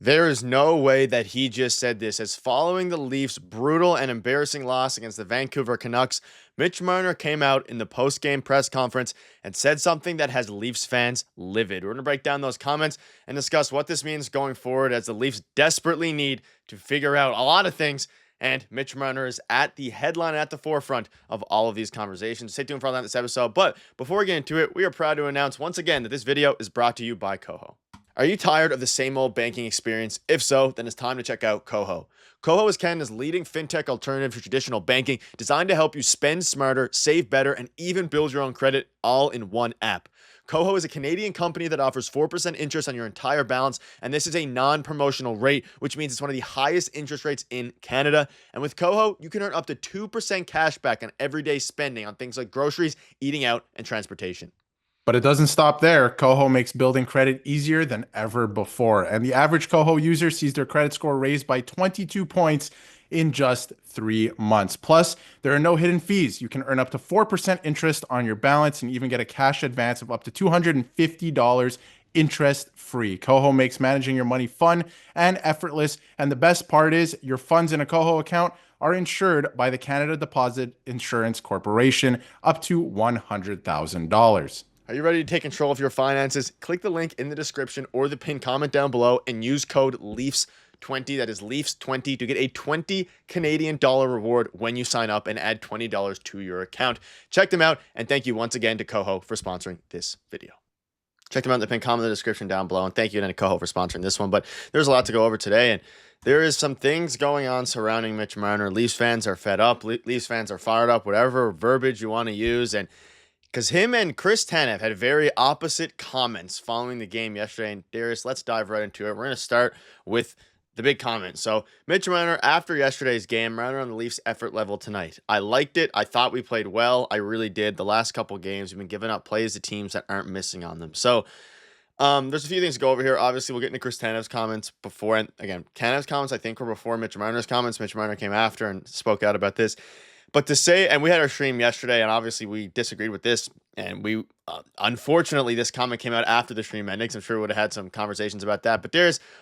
There is no way that he just said this. As following the Leafs' brutal and embarrassing loss against the Vancouver Canucks, Mitch Marner came out in the post-game press conference and said something that has Leafs fans livid. We're going to break down those comments and discuss what this means going forward as the Leafs desperately need to figure out a lot of things. And Mitch Marner is at the headline, at the forefront of all of these conversations. Stay tuned for all that in this episode. But before we get into it, we are proud to announce once again that this video is brought to you by Koho. Are you tired of the same old banking experience? If so, then it's time to check out Koho. Koho is Canada's leading fintech alternative to traditional banking, designed to help you spend smarter, save better, and even build your own credit all in one app. Koho is a Canadian company that offers 4% interest on your entire balance, and this is a non-promotional rate, which means it's one of the highest interest rates in Canada. And with Koho, you can earn up to 2% cash back on everyday spending on things like groceries, eating out, and transportation. But it doesn't stop there. Koho makes building credit easier than ever before. And the average Koho user sees their credit score raised by 22 points in just 3 months. Plus, there are no hidden fees. You can earn up to 4% interest on your balance and even get a cash advance of up to $250 interest free. Koho makes managing your money fun and effortless. And the best part is your funds in a Koho account are insured by the Canada Deposit Insurance Corporation up to $100,000. Are you ready to take control of your finances? Click the link in the description or the pinned comment down below and use code LEAFS20, that is LEAFS20, to get a 20 Canadian dollar reward when you sign up and add $20 to your account. Check them out, and thank you once again to Koho for sponsoring this video. Check them out in the pinned comment in the description down below, and thank you to Koho for sponsoring this one. But there's a lot to go over today, and there is some things going on surrounding Mitch Marner. Leafs fans are fed up. Leafs fans are fired up, whatever verbiage you want to use, and because him and Chris Tanev had very opposite comments following the game yesterday. And Darius, let's dive right into it. We're going to start with the big comment. So Mitch Marner, after yesterday's game, Marner on the Leafs effort level tonight. I liked it. I thought we played well. I really did. The last couple games, we've been giving up plays to teams that aren't missing on them. So there's a few things to go over here. Obviously, we'll get into Chris Tanev's comments before. And again, Tanev's comments, I think, were before Mitch Marner's comments. Mitch Marner came after and spoke out about this. But to say, and we had our stream yesterday, and obviously we disagreed with this, and we, unfortunately, this comment came out after the stream ending, so I'm sure we would have had some conversations about that. But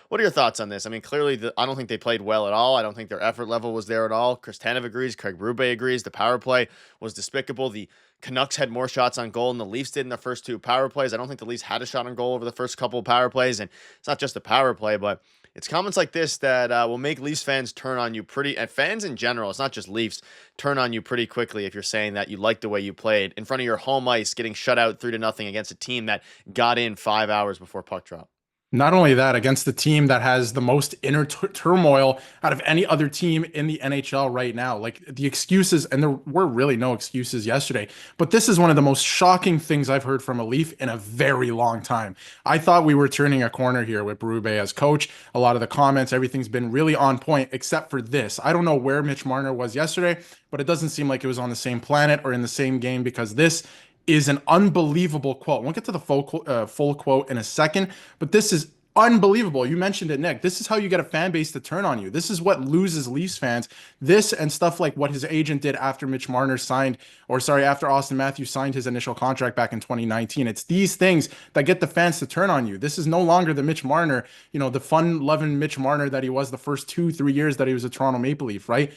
what are your thoughts on this? I mean, clearly, I don't think they played well at all. I don't think their effort level was there at all. Chris Tanev agrees. Craig Berube agrees. The power play was despicable. The Canucks had more shots on goal than the Leafs did in the first two power plays. I don't think the Leafs had a shot on goal over the first couple of power plays, and it's not just a power play, but it's comments like this that will make Leafs fans turn on you and fans in general, it's not just Leafs, turn on you pretty quickly if you're saying that you like the way you played in front of your home ice, getting shut out 3-0 against a team that got in 5 hours before puck drop. Not only that, against the team that has the most inner turmoil out of any other team in the NHL right now. Like the excuses, and there were really no excuses yesterday, but this is one of the most shocking things I've heard from a Leaf in a very long time. I thought we were turning a corner here with Berube as coach. A lot of the comments, everything's been really on point, except for this. I don't know where Mitch Marner was yesterday, but it doesn't seem like it was on the same planet or in the same game, because this is an unbelievable quote. We'll get to the full quote in a second, but this is unbelievable. You mentioned it, Nick. This is how you get a fan base to turn on you. This is what loses Leafs fans. This and stuff like what his agent did after Mitch Marner after Austin Matthews signed his initial contract back in 2019. It's these things that get the fans to turn on you. This is no longer the Mitch Marner, the fun-loving Mitch Marner that he was the first 2-3 years that he was a Toronto Maple Leaf, right?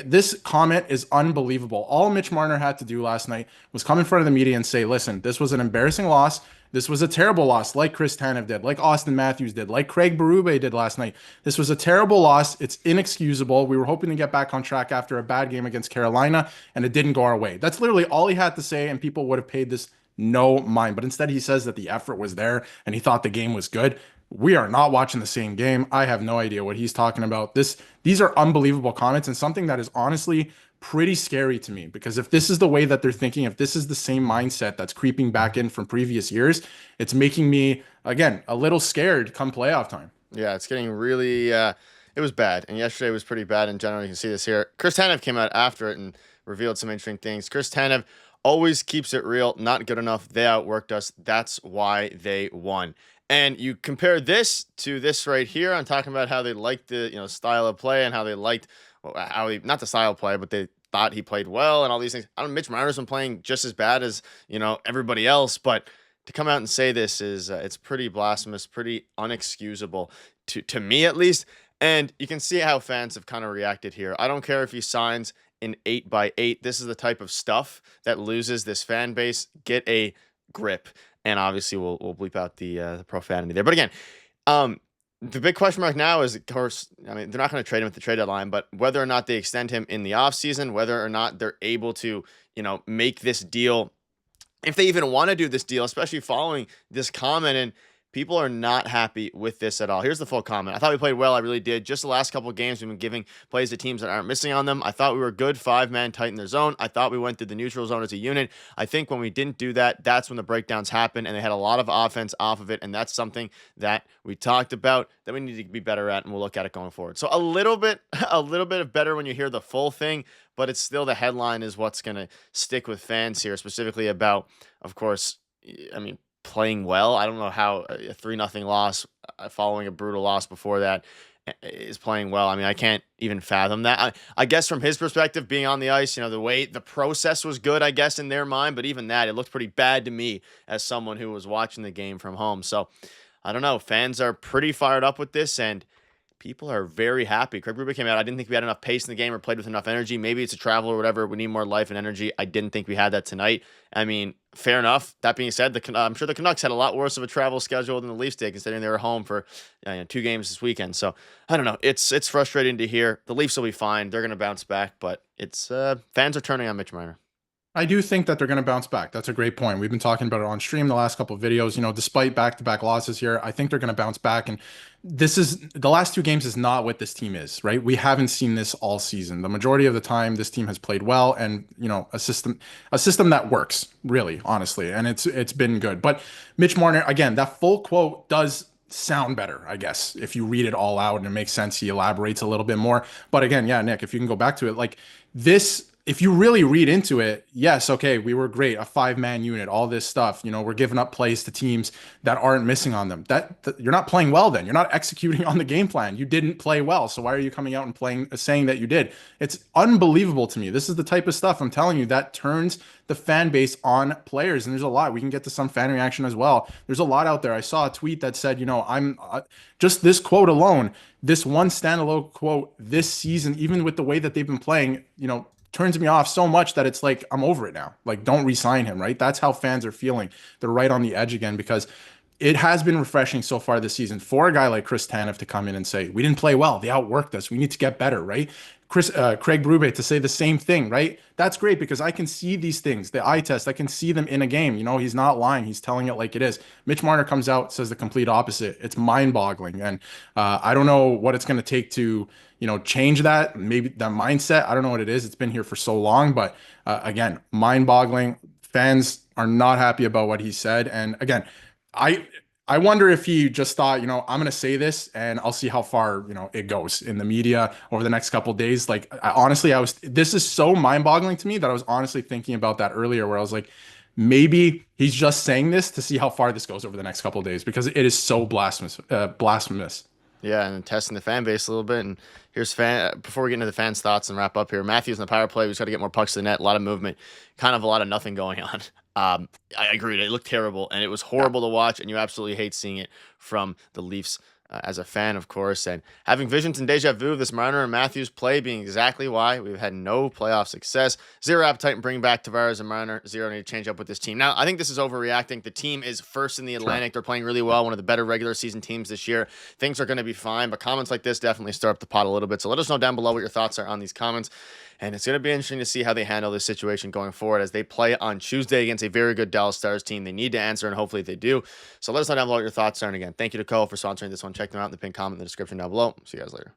This comment is unbelievable. All Mitch Marner had to do last night was come in front of the media and say, listen, this was an embarrassing loss. This was a terrible loss, like Chris Tanev did, like Austin Matthews did, like Craig Berube did last night. This was a terrible loss. It's inexcusable. We were hoping to get back on track after a bad game against Carolina, and it didn't go our way. That's literally all he had to say, and people would have paid this no mind. But instead, he says that the effort was there, and he thought the game was good. We are not watching the same game. I have no idea what he's talking about. These are unbelievable comments, and something that is honestly pretty scary to me, because if this is the way that they're thinking, if this is the same mindset that's creeping back in from previous years, it's making me, again, a little scared come playoff time. Yeah, it's getting really, it was bad. And yesterday was pretty bad in general. You can see this here. Chris Tanev came out after it and revealed some interesting things. Chris Tanev always keeps it real, not good enough. They outworked us. That's why they won. And you compare this to this right here. I'm talking about how they liked the style of play and how they liked not the style of play, but they thought he played well and all these things. I don't know, Mitch Marner's been playing just as bad as everybody else, but to come out and say this is it's pretty blasphemous, pretty unexcusable. to me at least. And you can see how fans have kind of reacted here. I don't care if he signs an 8x8. This is the type of stuff that loses this fan base. Get a grip. And obviously, we'll bleep out the profanity there. But again, the big question mark now is, of course, I mean, they're not going to trade him at the trade deadline, but whether or not they extend him in the offseason, whether or not they're able to, make this deal, if they even want to do this deal, especially following this comment. And people are not happy with this at all. Here's the full comment. I thought we played well. I really did. Just the last couple of games, we've been giving plays to teams that aren't missing on them. I thought we were good 5-man tight in their zone. I thought we went through the neutral zone as a unit. I think when we didn't do that, that's when the breakdowns happened, and they had a lot of offense off of it, and that's something that we talked about that we need to be better at, and we'll look at it going forward. So a little bit of better when you hear the full thing, but it's still the headline is what's going to stick with fans here, specifically about, of course, I mean, playing well. I don't know how a 3-0 loss following a brutal loss before that is playing well. I mean, I can't even fathom that. I guess from his perspective, being on the ice, the process was good, I guess, in their mind, but even that, it looked pretty bad to me as someone who was watching the game from home. So I don't know. Fans are pretty fired up with this, and people are very happy. Craig Berube came out. I didn't think we had enough pace in the game or played with enough energy. Maybe it's a travel or whatever. We need more life and energy. I didn't think we had that tonight. I mean, fair enough. That being said, I'm sure the Canucks had a lot worse of a travel schedule than the Leafs did, considering they were home for 2 games this weekend. So I don't know. It's frustrating to hear. The Leafs will be fine. They're going to bounce back, but it's fans are turning on Mitch Marner. I do think that they're going to bounce back. That's a great point. We've been talking about it on stream the last couple of videos. Despite back-to-back losses here, I think they're going to bounce back. And this is the last 2 games is not what this team is, right? We haven't seen this all season. The majority of the time, this team has played well, and a system that works, really, honestly, and it's been good. But Mitch Marner, again, that full quote does sound better, I guess, if you read it all out and it makes sense. He elaborates a little bit more. But again, yeah, Nick, if you can go back to it, like this. If you really read into it, yes, okay, we were great, a 5-man unit, all this stuff. We're giving up plays to teams that aren't missing on them. That you're not playing well then. You're not executing on the game plan. You didn't play well. So why are you coming out and saying that you did? It's unbelievable to me. This is the type of stuff I'm telling you that turns the fan base on players. And there's a lot. We can get to some fan reaction as well. There's a lot out there. I saw a tweet that said, I'm just this quote alone, this one standalone quote this season, even with the way that they've been playing, turns me off so much that it's like, I'm over it now. Like, don't re-sign him, right? That's how fans are feeling. They're right on the edge again, because it has been refreshing so far this season for a guy like Chris Tanev to come in and say, we didn't play well. They outworked us. We need to get better, right? Craig Berube to say the same thing, right? That's great, because I can see these things, the eye test, I can see them in a game. He's not lying. He's telling it like it is. Mitch Marner comes out, says the complete opposite. It's mind-boggling. And I don't know what it's going to take to, change that, maybe that mindset. I don't know what it is. It's been here for so long, but again, mind-boggling. Fans are not happy about what he said. And again, I wonder if he just thought, I'm going to say this and I'll see how far, it goes in the media over the next couple of days. Like, this is so mind-boggling to me that I was honestly thinking about that earlier, where I was like, maybe he's just saying this to see how far this goes over the next couple of days, because it is so blasphemous. Yeah, and testing the fan base a little bit. And here's before we get into the fans' thoughts and wrap up here, Matthews in the power play, we just got to get more pucks to the net, a lot of movement, kind of a lot of nothing going on. I agreed. It looked terrible, and it was horrible to watch, and you absolutely hate seeing it from the Leafs as a fan, of course. And having visions and deja vu of this Marner and Matthews play being exactly why we've had no playoff success. Zero appetite in bringing back Tavares and Marner. Zero need to change up with this team. Now, I think this is overreacting. The team is first in the Atlantic. They're playing really well, one of the better regular season teams this year. Things are going to be fine, but comments like this definitely stir up the pot a little bit. So let us know down below what your thoughts are on these comments. And it's going to be interesting to see how they handle this situation going forward as they play on Tuesday against a very good Dallas Stars team. They need to answer, and hopefully they do. So let us know down below what your thoughts are. And again, thank you to Cole for sponsoring this one. Check them out in the pinned comment in the description down below. See you guys later.